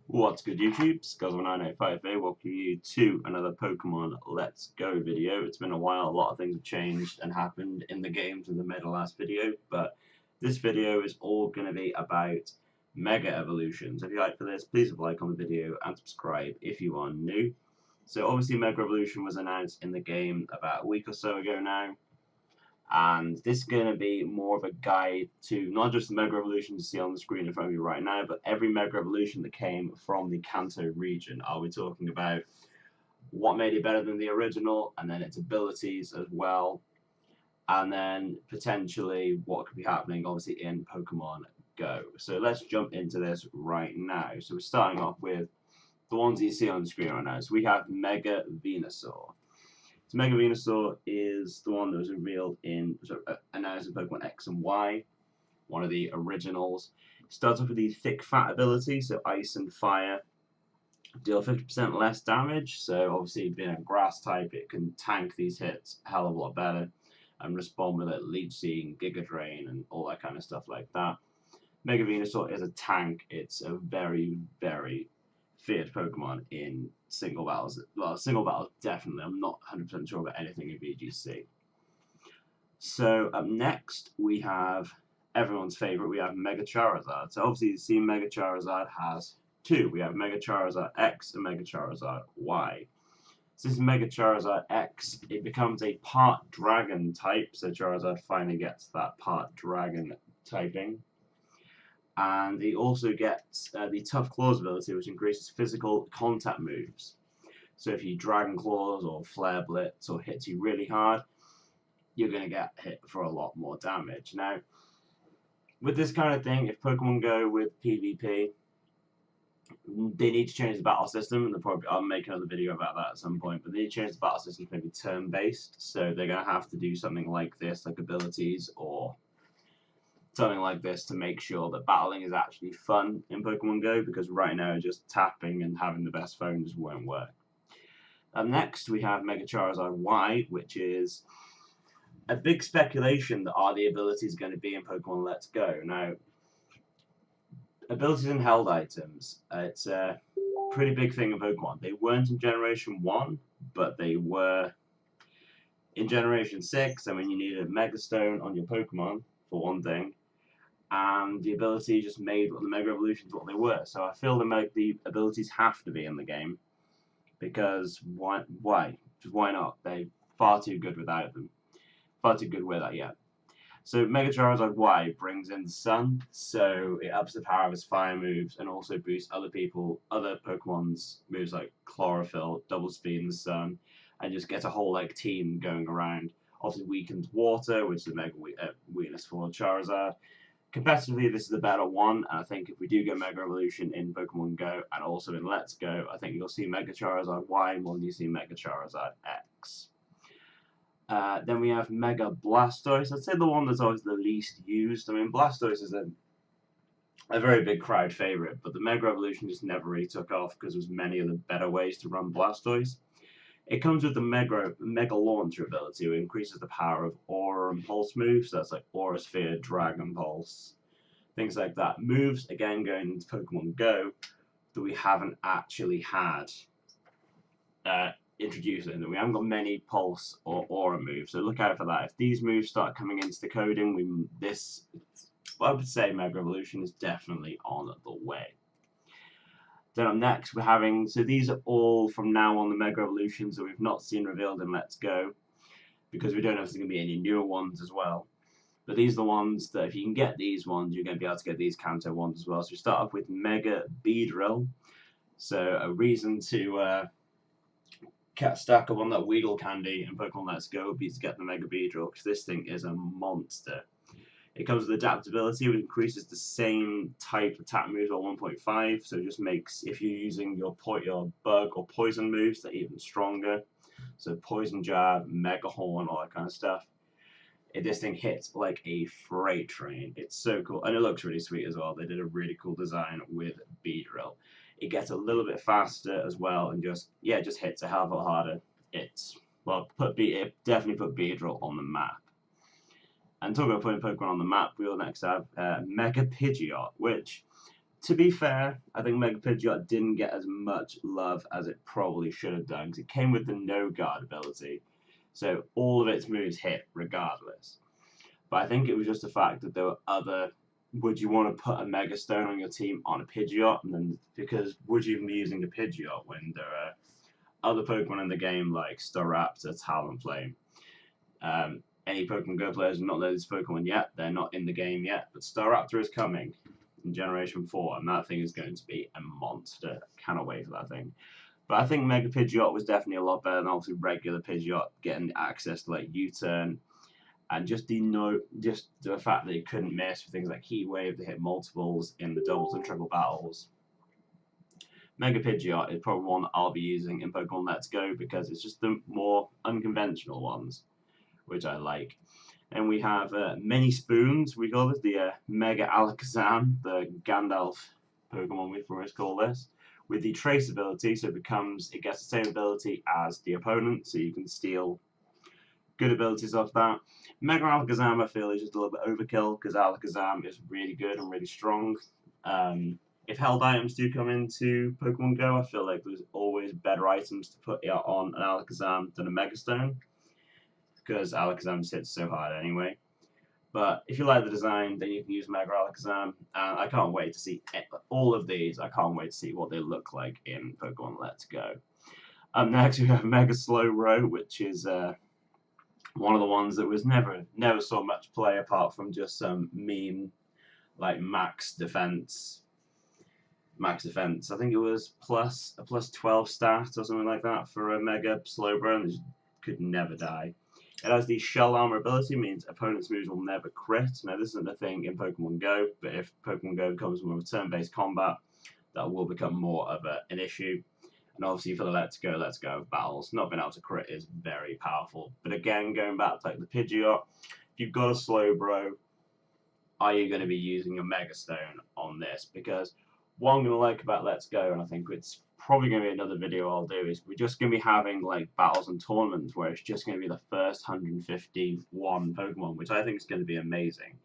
What's good, YouTube? Skilzin1985 here. Welcome you to another Pokemon Let's Go video. It's been a while, a lot of things have changed and happened in the game since I made the last video, but this video is all going to be about Mega Evolutions. If you like for this, please leave a like on the video and subscribe if you are new. So obviously Mega Evolution was announced in the game about a week or so ago now, and this is going to be more of a guide to not just the Mega Evolution you see on the screen in front of you right now, but every Mega Evolution that came from the Kanto region. Are we talking about what made it better than the original, and then its abilities as well, and then potentially what could be happening obviously in Pokemon Go. So let's jump into this right now. So we're starting off with the ones that you see on the screen right now. So we have Mega Venusaur. So Mega Venusaur is the one that was revealed in announced in Pokemon X and Y, one of the originals. It starts off with the thick fat ability, so Ice and Fire deal 50% less damage. So obviously being a grass type, it can tank these hits a hell of a lot better and respond with it, Leech Seed, Giga Drain, and all that kind of stuff like that. Mega Venusaur is a tank. It's a very, very feared Pokemon in single battles. Well, single battles definitely. I'm not 100% sure about anything in VGC. So up next we have everyone's favorite. We have Mega Charizard. So obviously you see Mega Charizard has two. We have Mega Charizard X and Mega Charizard Y. So this is Mega Charizard X. It becomes a part Dragon type. So Charizard finally gets that part Dragon typing. And he also gets the Tough Claws ability, which increases physical contact moves. So if you Dragon Claws or Flare Blitz or hits you really hard, you're going to get hit for a lot more damage. Now, with this kind of thing, if Pokemon Go with PvP, they need to change the battle system, and I'll make another video about that at some point, but they need to change the battle system to maybe turn-based, so they're going to have to do something like this, like abilities or something like this to make sure that battling is actually fun in Pokemon Go, because right now just tapping and having the best phone just won't work. Next we have Mega Charizard Y, which is a big speculation that are the abilities going to be in Pokemon Let's Go. Now, abilities and held items, it's a pretty big thing in Pokemon. They weren't in Generation 1, but they were in Generation 6, and when you needed a Mega Stone on your Pokemon, for one thing, and the ability just made the Mega Evolutions what they were. So I feel the abilities have to be in the game, because why? Just why not? They're far too good without them. Far too good with that, yeah. So Mega Charizard Y brings in the Sun, so it ups the power of his fire moves and also boosts other Pokemon's moves like Chlorophyll, Double Speed, and the Sun, and just gets a whole like team going around. Obviously weakens Water, which is a mega weakness for Charizard. Competitively, this is the better one, and I think if we do get Mega Evolution in Pokemon Go and also in Let's Go, I think you'll see Mega Charizard Y more than you see Mega Charizard X. Then we have Mega Blastoise. I'd say the one that's always the least used. I mean, Blastoise is a very big crowd favorite, but the Mega Evolution just never really took off because there's many other better ways to run Blastoise. It comes with the Mega Launcher ability, which increases the power of Aura and Pulse moves. So that's like Aura Sphere, Dragon Pulse, things like that. Moves, again, going into Pokemon Go, that we haven't actually had introduced in. We haven't got many Pulse or Aura moves, so look out for that. If these moves start coming into the coding, I would say Mega Evolution is definitely on the way. Then up next, we're having, so these are all from now on the Mega Evolutions that we've not seen revealed in Let's Go, because we don't know if there's going to be any newer ones as well. But these are the ones that if you can get these ones, you're going to be able to get these Kanto ones as well. So we start off with Mega Beedrill. So a reason to stack up on that Weedle candy in Pokemon Let's Go would be to get the Mega Beedrill, because this thing is a monster. It comes with adaptability, which increases the same type attack moves by 1.5, so it just makes, if you're using your bug or poison moves, they're even stronger. So Poison Jab, Mega Horn, all that kind of stuff. This thing hits like a freight train. It's so cool, and it looks really sweet as well. They did a really cool design with Beedrill. It gets a little bit faster as well, and just hits a hell of a lot harder. It definitely put Beedrill on the map. And talking about putting Pokemon on the map, we'll next have Mega Pidgeot, which To be fair, I think Mega Pidgeot didn't get as much love as it probably should have done, because it came with the No Guard ability, so all of its moves hit regardless. But I think it was just the fact that there were other. Would you want to put a Mega Stone on your team on a Pidgeot? And then, because would you even be using a Pidgeot when there are other Pokemon in the game like Staraptor, Talonflame? Any Pokemon Go players have not learned this Pokemon yet. They're not in the game yet, but Staraptor is coming in Generation 4, and that thing is going to be a monster. Cannot wait for that thing. But I think Mega Pidgeot was definitely a lot better than obviously regular Pidgeot, getting access to like U-turn, and just the fact that it couldn't miss with things like Heat Wave that hit multiples in the doubles and triple battles. Mega Pidgeot is probably one that I'll be using in Pokemon Let's Go because it's just the more unconventional ones, which I like. And we have mini spoons. We call this the Mega Alakazam, the Gandalf Pokemon we first call this, with the trace ability, so it gets the same ability as the opponent, so you can steal good abilities off that. Mega Alakazam, I feel, is just a little bit overkill because Alakazam is really good and really strong. If held items do come into Pokemon Go, I feel like there's always better items to put on an Alakazam than a Mega Stone, because Alakazam hits so hard anyway. But if you like the design, then you can use Mega Alakazam, and I can't wait to see all of these. I can't wait to see what they look like in Pokemon Let's Go. Up next, we have Mega Slowbro, which is one of the ones that was never saw much play apart from just some meme like max defense. I think it was a plus 12 stat or something like that for a Mega Slowbro, and it could never die. It has the Shell Armor ability, means opponents' moves will never crit. Now, this isn't a thing in Pokemon Go, but if Pokemon Go comes with turn-based combat, that will become more of an issue. And obviously, for the Let's Go battles, not being able to crit is very powerful. But again, going back to like the Pidgeot, if you've got a Slowbro, are you going to be using your Mega Stone on this? Because what I'm going to like about Let's Go, and I think it's probably going to be another video I'll do, is we're just going to be having like battles and tournaments where it's just going to be the first 151 Pokemon, which I think is going to be amazing.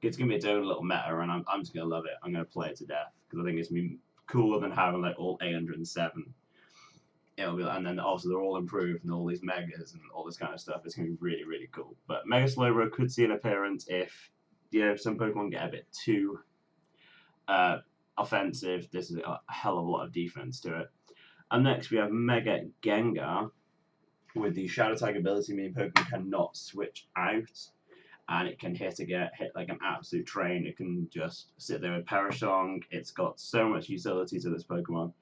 It's going to be its own little meta, and I'm just going to love it. I'm going to play it to death because I think it's going to be cooler than having like all 807. It'll be, and then also they're all improved and all these megas and all this kind of stuff. It's going to be really, really cool. But Mega Slowbro could see an appearance if some Pokemon get a bit too offensive. This is a hell of a lot of defense to it. And next we have Mega Gengar with the Shadow Tag ability, meaning Pokemon cannot switch out, and it can hit like an absolute train. It can just sit there with Perish Song. It's got so much utility to this Pokemon,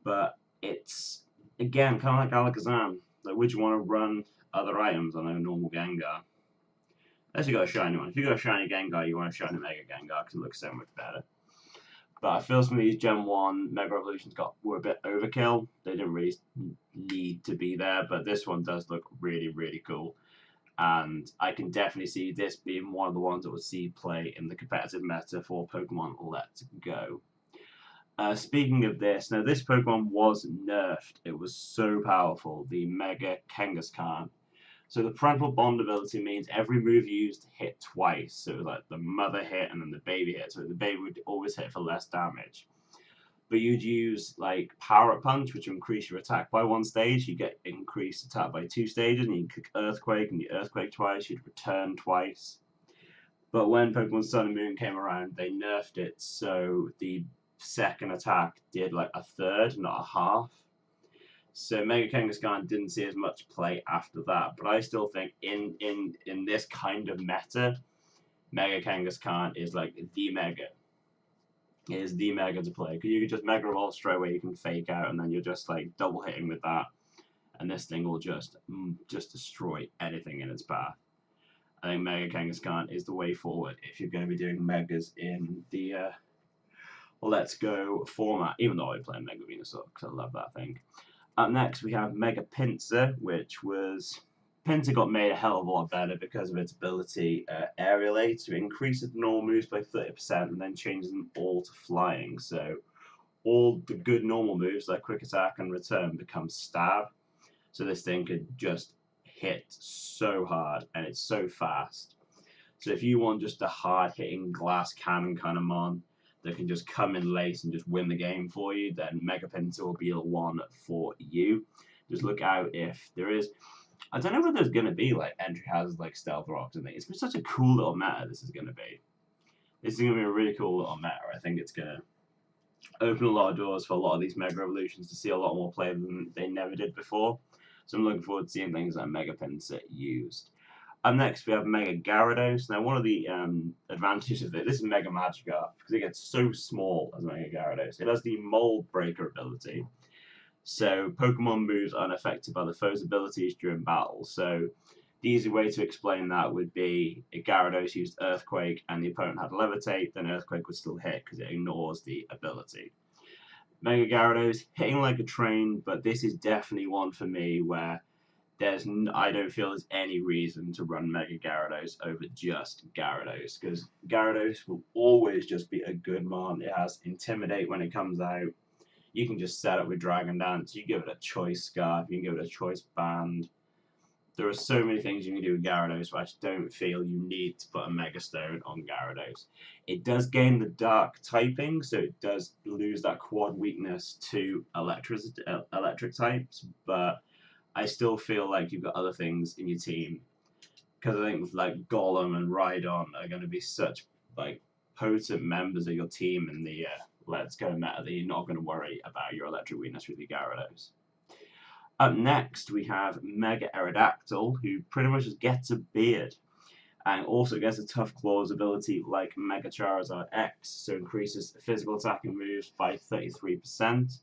but it's again kind of like Alakazam. Like, would you want to run other items on a normal Gengar? Unless you got a shiny one. If you got a shiny Gengar, you want a shiny Mega Gengar because it looks so much better. But I feel some of these Gen 1 Mega Evolutions were a bit overkill. They didn't really need to be there, but this one does look really, really cool. And I can definitely see this being one of the ones that we'll see play in the competitive meta for Pokemon Let's Go. Speaking of this, now this Pokemon was nerfed. It was so powerful, the Mega Kangaskhan. So the parental bond ability means every move used hit twice. So it was like the mother hit and then the baby hit. So the baby would always hit for less damage. But you'd use like Power Up Punch, which would increase your attack by 1 stage. You get increased attack by 2 stages, and you click Earthquake, and you Earthquake twice. You'd return twice. But when Pokemon Sun and Moon came around, they nerfed it so the second attack did like a third, not a half. So Mega Kangaskhan didn't see as much play after that, but I still think in this kind of meta, Mega Kangaskhan is like the Mega. It is the Mega to play, because you can just Mega Evolve straight away, you can fake out, and then you're just like double hitting with that, and this thing will just destroy anything in its path. I think Mega Kangaskhan is the way forward if you're going to be doing Megas in the Let's Go format, even though I play Mega Venusaur because I love that thing. Up next we have Mega Pinsir, which was... Pinsir got made a hell of a lot better because of its ability Aerialate, so it increases the normal moves by 30% and then changes them all to flying. So all the good normal moves like Quick Attack and Return become Stab. So this thing could just hit so hard and it's so fast. So if you want just a hard-hitting glass cannon kind of mon, that can just come in late and just win the game for you, then Mega Pinsir will be the one for you. Just look out if there is. I don't know whether there's going to be like entry hazards like Stealth Rocks and things. It's such a cool little meta this is going to be. This is going to be a really cool little meta. I think it's going to open a lot of doors for a lot of these Mega Evolutions to see a lot more play than they never did before. So I'm looking forward to seeing things like Mega Pinsir used. Up next, we have Mega Gyarados. Now, one of the advantages of this is Mega Magikarp, because it gets so small as Mega Gyarados. It has the Mold Breaker ability. So, Pokemon moves are unaffected by the foe's abilities during battle. So, the easy way to explain that would be if Gyarados used Earthquake and the opponent had Levitate, then Earthquake would still hit because it ignores the ability. Mega Gyarados, hitting like a train, but this is definitely one for me where I don't feel there's any reason to run Mega Gyarados over just Gyarados, because Gyarados will always just be a good mon. It has Intimidate when it comes out. You can just set up with Dragon Dance. You give it a choice scarf. You can give it a choice band. There are so many things you can do with Gyarados, but I just don't feel you need to put a Mega Stone on Gyarados. It does gain the Dark typing, so it does lose that quad weakness to electric types, but I still feel like you've got other things in your team, because I think like Golem and Rhydon are going to be such like potent members of your team in the Let's Go meta that you're not going to worry about your electric weakness with your Gyarados. Up next, we have Mega Aerodactyl, who pretty much just gets a beard, and also gets a Tough Claws ability like Mega Charizard X, so increases physical attack and moves by 33%.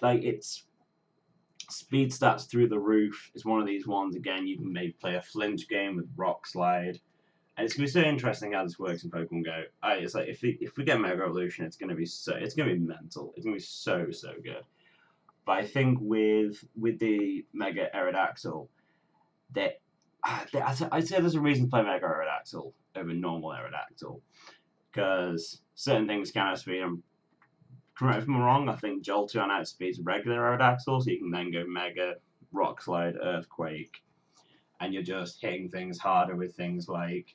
Like, it's speed stats through the roof. It's one of these ones, again, you can maybe play a flinch game with Rock Slide. And it's going to be so interesting how this works in Pokemon Go. It's like if we get Mega Evolution, it's going to be mental. It's going to be so good. But I think with the Mega Aerodactyl, I'd say there's a reason to play Mega Aerodactyl over normal Aerodactyl, because certain things can outspeed them. Correct me if I'm wrong, I think Jolteon outspeeds regular Aerodactyl, so you can then go Mega, Rock Slide, Earthquake, and you're just hitting things harder with things like,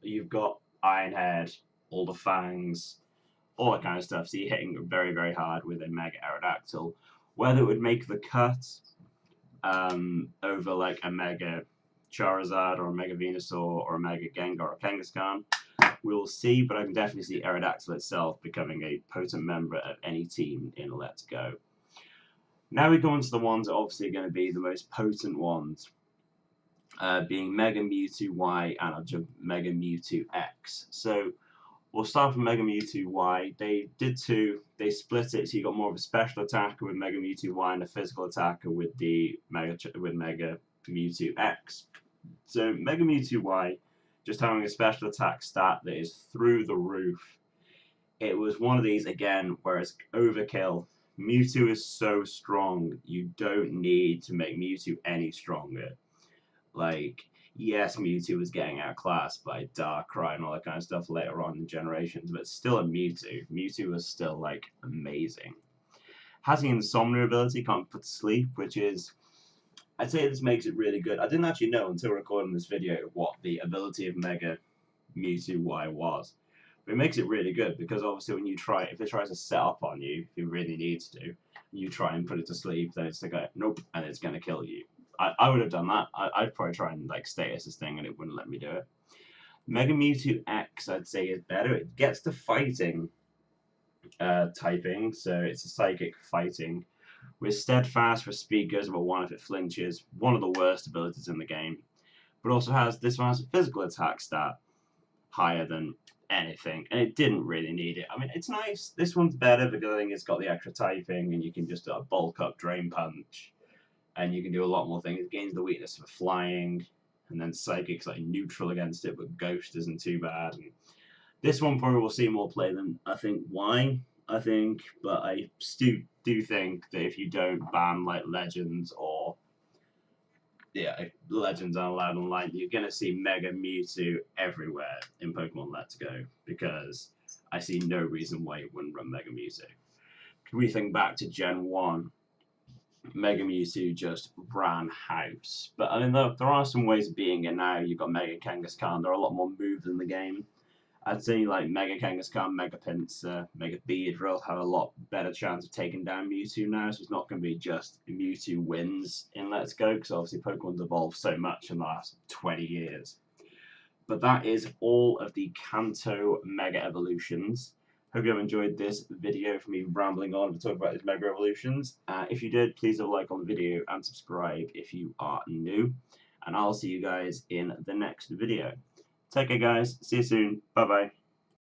you've got Iron Head, all the Fangs, all that kind of stuff, so you're hitting very hard with a Mega Aerodactyl. Whether it would make the cut over like a Mega Charizard or a Mega Venusaur or a Mega Gengar or a Kangaskhan, we'll see, but I can definitely see Aerodactyl itself becoming a potent member of any team in Let's Go. Now we go on to the ones that are obviously going to be the most potent ones, being Mega Mewtwo Y and Mega Mewtwo X. So we'll start from Mega Mewtwo Y. They split it, so you got more of a special attacker with Mega Mewtwo Y and a physical attacker with the Mega Mewtwo X. So Mega Mewtwo Y, just having a special attack stat that is through the roof. It was one of these, again, where it's overkill. Mewtwo is so strong, you don't need to make Mewtwo any stronger. Like, yes, Mewtwo was getting outclassed by Darkrai and all that kind of stuff later on in generations, but still a Mewtwo. Mewtwo was still, like, amazing. Has the Insomnia ability, can't put to sleep, which is, I'd say this makes it really good. I didn't actually know until recording this video what the ability of Mega Mewtwo Y was. But it makes it really good, because obviously when you try, if it tries to set up on you, if it really needs to, you try and put it to sleep, then it's like, nope, and it's going to kill you. I would have done that. I'd probably try and like status this thing and it wouldn't let me do it. Mega Mewtwo X, I'd say, is better. It gets to fighting typing, so it's a psychic fighting. With Steadfast, for speed goes about 1 if it flinches. One of the worst abilities in the game. But also this one has a physical attack stat higher than anything, and it didn't really need it. I mean, it's nice. This one's better because I think it's got the extra typing, and you can just bulk up Drain Punch, and you can do a lot more things. It gains the weakness for flying, and then Psychic's like neutral against it, but Ghost isn't too bad. And this one probably will see more play than I think Y. But I still do think that if you don't ban like Legends or Legends aren't allowed online, you're gonna see Mega Mewtwo everywhere in Pokemon Let's Go, because I see no reason why you wouldn't run Mega Mewtwo. Can we think back to Gen 1? Mega Mewtwo just ran house. But I mean, there are some ways of beating it now. You've got Mega Kangaskhan. There are a lot more moves in the game. I'd say like Mega Kangaskhan, Mega Pinsir, Mega Beedrill have a lot better chance of taking down Mewtwo now, so it's not going to be just Mewtwo wins in Let's Go, because obviously Pokemon's evolved so much in the last 20 years. But that is all of the Kanto Mega Evolutions. Hope you have enjoyed this video for me rambling on to talk about these Mega Evolutions. If you did, please leave a like on the video and subscribe if you are new. And I'll see you guys in the next video. Take care, guys. See you soon. Bye-bye.